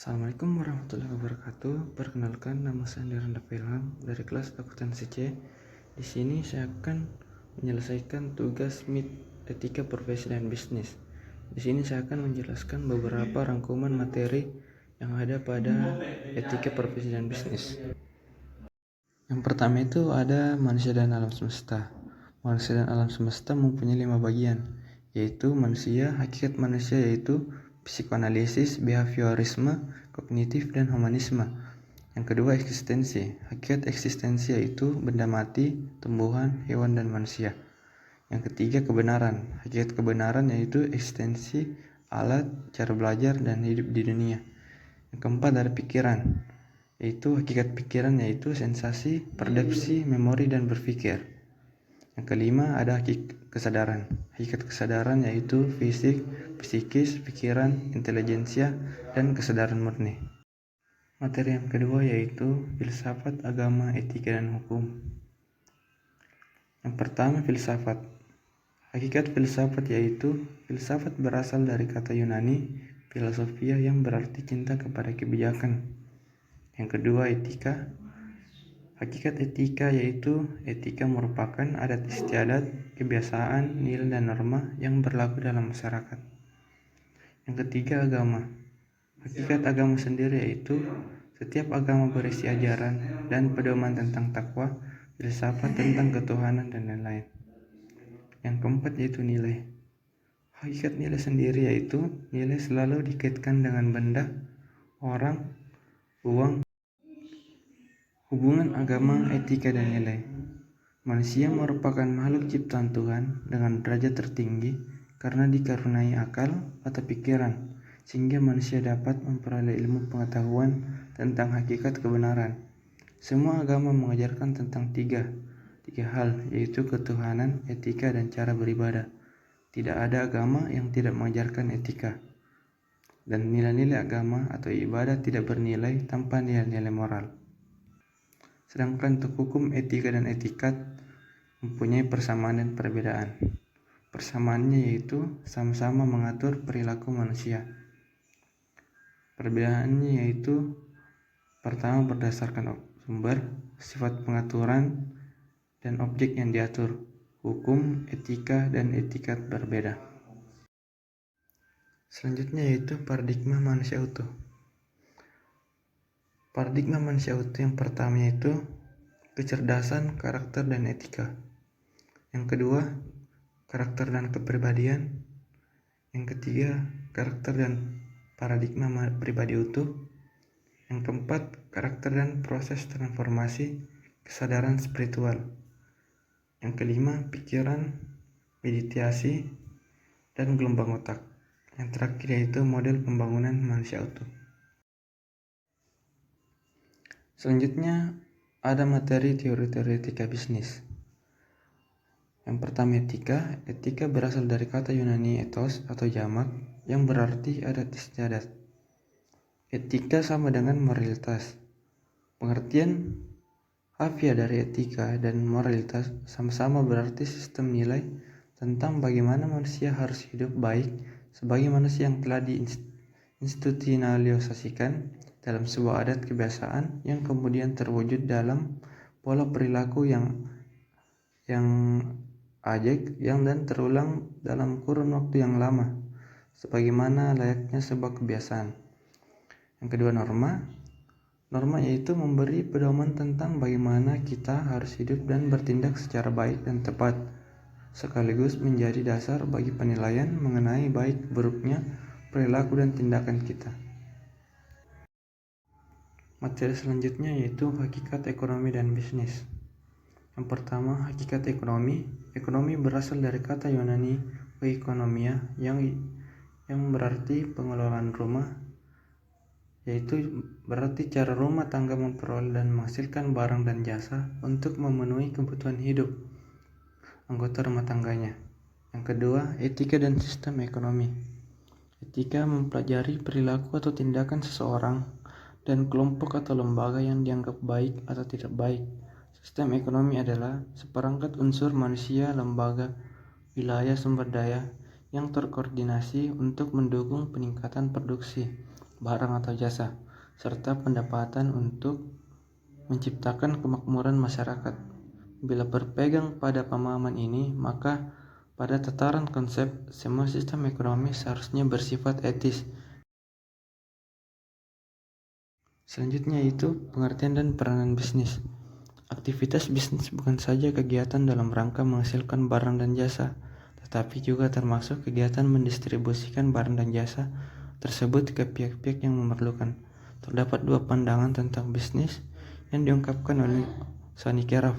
Assalamualaikum warahmatullahi wabarakatuh. Perkenalkan, nama saya Niranda Ilham dari kelas akuntansi C. Di sini saya akan menyelesaikan tugas MIT Etika Profesi dan Bisnis. Di sini saya akan menjelaskan beberapa rangkuman materi yang ada pada etika profesi dan bisnis. Yang pertama itu ada manusia dan alam semesta. Manusia dan alam semesta mempunyai 5 bagian, yaitu manusia, hakikat manusia yaitu psikoanalisis, behaviorisme, kognitif, dan humanisme. Yang kedua eksistensi. Hakikat eksistensi yaitu benda mati, tumbuhan, hewan, dan manusia. Yang ketiga kebenaran. Hakikat kebenaran yaitu eksistensi, alat, cara belajar, dan hidup di dunia. Yang keempat ada pikiran, yaitu hakikat pikiran yaitu sensasi, persepsi, memori, dan berpikir. Yang kelima ada kesadaran. Hakikat kesadaran yaitu fisik, psikis, pikiran, intelijensia, dan kesadaran murni. Materi yang kedua yaitu filsafat, agama, etika, dan hukum. Yang pertama filsafat. Hakikat filsafat yaitu filsafat berasal dari kata Yunani filosofia yang berarti cinta kepada kebijakan. Yang kedua etika. Hakikat etika yaitu etika merupakan adat istiadat, kebiasaan, nilai, dan norma yang berlaku dalam masyarakat. Yang ketiga agama. Hakikat agama sendiri yaitu setiap agama berisi ajaran dan pedoman tentang takwa, filsafat tentang ketuhanan, dan lain-lain. Yang keempat yaitu nilai. Hakikat nilai sendiri yaitu nilai selalu dikaitkan dengan benda, orang, uang, hubungan agama, etika, dan nilai. Manusia merupakan makhluk ciptaan Tuhan dengan derajat tertinggi karena dikaruniai akal atau pikiran, sehingga manusia dapat memperoleh ilmu pengetahuan tentang hakikat kebenaran. Semua agama mengajarkan tentang tiga hal, yaitu ketuhanan, etika, dan cara beribadah. Tidak ada agama yang tidak mengajarkan etika. Dan nilai-nilai agama atau ibadah tidak bernilai tanpa nilai-nilai moral. Sedangkan untuk hukum, etika, dan etikat mempunyai persamaan dan perbedaan. Persamaannya yaitu sama-sama mengatur perilaku manusia. Perbedaannya yaitu pertama berdasarkan sumber, sifat pengaturan, dan objek yang diatur. Hukum, etika, dan etikat berbeda. Selanjutnya yaitu paradigma manusia utuh. Paradigma manusia utuh yang pertama yaitu kecerdasan, karakter, dan etika. Yang kedua, karakter dan kepribadian. Yang ketiga, karakter dan paradigma pribadi utuh. Yang keempat, karakter dan proses transformasi kesadaran spiritual. Yang kelima, pikiran, meditasi, dan gelombang otak. Yang terakhir yaitu model pembangunan manusia utuh. Selanjutnya ada materi teori-teori etika bisnis. Yang pertama etika. Etika berasal dari kata Yunani ethos atau jamak yang berarti adat istiadat. Etika sama dengan moralitas. Pengertian harfiah dari etika dan moralitas sama-sama berarti sistem nilai tentang bagaimana manusia harus hidup baik sebagai manusia yang telah diinstitusionalisasikan dalam sebuah adat kebiasaan yang kemudian terwujud dalam pola perilaku yang ajak dan terulang dalam kurun waktu yang lama sebagaimana layaknya sebuah kebiasaan. Yang kedua norma. Norma yaitu memberi pedoman tentang bagaimana kita harus hidup dan bertindak secara baik dan tepat, sekaligus menjadi dasar bagi penilaian mengenai baik buruknya perilaku dan tindakan kita. Materi selanjutnya yaitu hakikat ekonomi dan bisnis. Yang pertama, hakikat ekonomi. Ekonomi berasal dari kata Yunani oikonomia yang berarti pengelolaan rumah, yaitu berarti cara rumah tangga memperoleh dan menghasilkan barang dan jasa untuk memenuhi kebutuhan hidup anggota rumah tangganya. Yang kedua, etika dan sistem ekonomi. Etika mempelajari perilaku atau tindakan seseorang dan kelompok atau lembaga yang dianggap baik atau tidak baik. Sistem ekonomi adalah seperangkat unsur manusia, lembaga, wilayah, sumber daya yang terkoordinasi untuk mendukung peningkatan produksi, barang atau jasa, serta pendapatan untuk menciptakan kemakmuran masyarakat. Bila berpegang pada pemahaman ini, maka pada tataran konsep, semua sistem ekonomi seharusnya bersifat etis. Selanjutnya itu pengertian dan peranan bisnis. Aktivitas bisnis bukan saja kegiatan dalam rangka menghasilkan barang dan jasa, tetapi juga termasuk kegiatan mendistribusikan barang dan jasa tersebut ke pihak-pihak yang memerlukan. Terdapat dua pandangan tentang bisnis yang diungkapkan oleh Sonny Keraf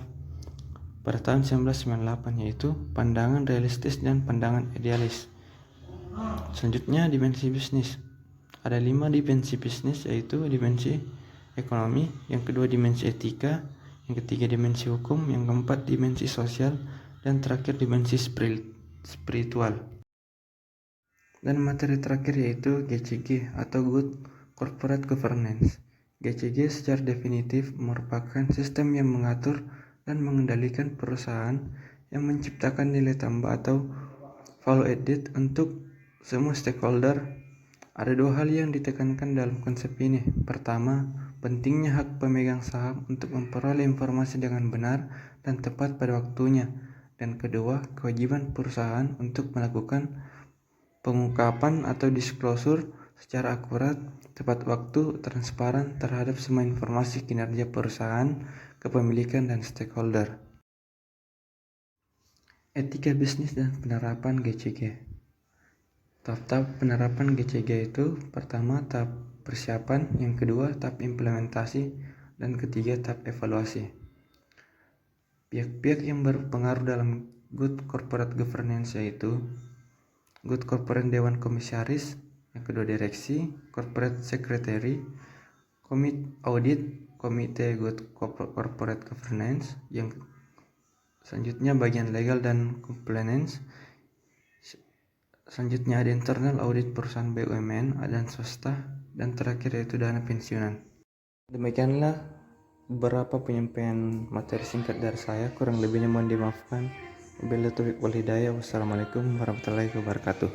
pada tahun 1998, yaitu pandangan realistis dan pandangan idealis. Selanjutnya, dimensi bisnis. Ada 5 dimensi bisnis, yaitu dimensi ekonomi, yang kedua dimensi etika, yang ketiga dimensi hukum, yang keempat dimensi sosial, dan terakhir dimensi spiritual. Dan materi terakhir yaitu GCG atau Good Corporate Governance. GCG secara definitif merupakan sistem yang mengatur dan mengendalikan perusahaan yang menciptakan nilai tambah atau value added untuk semua stakeholder. Ada dua hal yang ditekankan dalam konsep ini. Pertama, pentingnya hak pemegang saham untuk memperoleh informasi dengan benar dan tepat pada waktunya. Dan kedua, kewajiban perusahaan untuk melakukan pengungkapan atau disclosure secara akurat, tepat waktu, transparan terhadap semua informasi kinerja perusahaan, kepemilikan, dan stakeholder. Etika bisnis dan penerapan GCG. Tahap-tahap penerapan GCG itu pertama tahap persiapan, yang kedua tahap implementasi, dan ketiga tahap evaluasi. Pihak-pihak yang berpengaruh dalam Good Corporate Governance yaitu Good Corporate Dewan Komisaris, yang kedua direksi, Corporate Secretary, Komite Audit, Komite Good Corporate Governance, yang selanjutnya bagian legal dan compliance. Selanjutnya ada internal audit perusahaan BUMN dan swasta, dan terakhir yaitu dana pensiunan. Demikianlah beberapa penyampaian materi singkat dari saya, kurang lebihnya mohon dimaafkan. Wabillahi taufiq wal hidayah. Wassalamualaikum warahmatullahi wabarakatuh.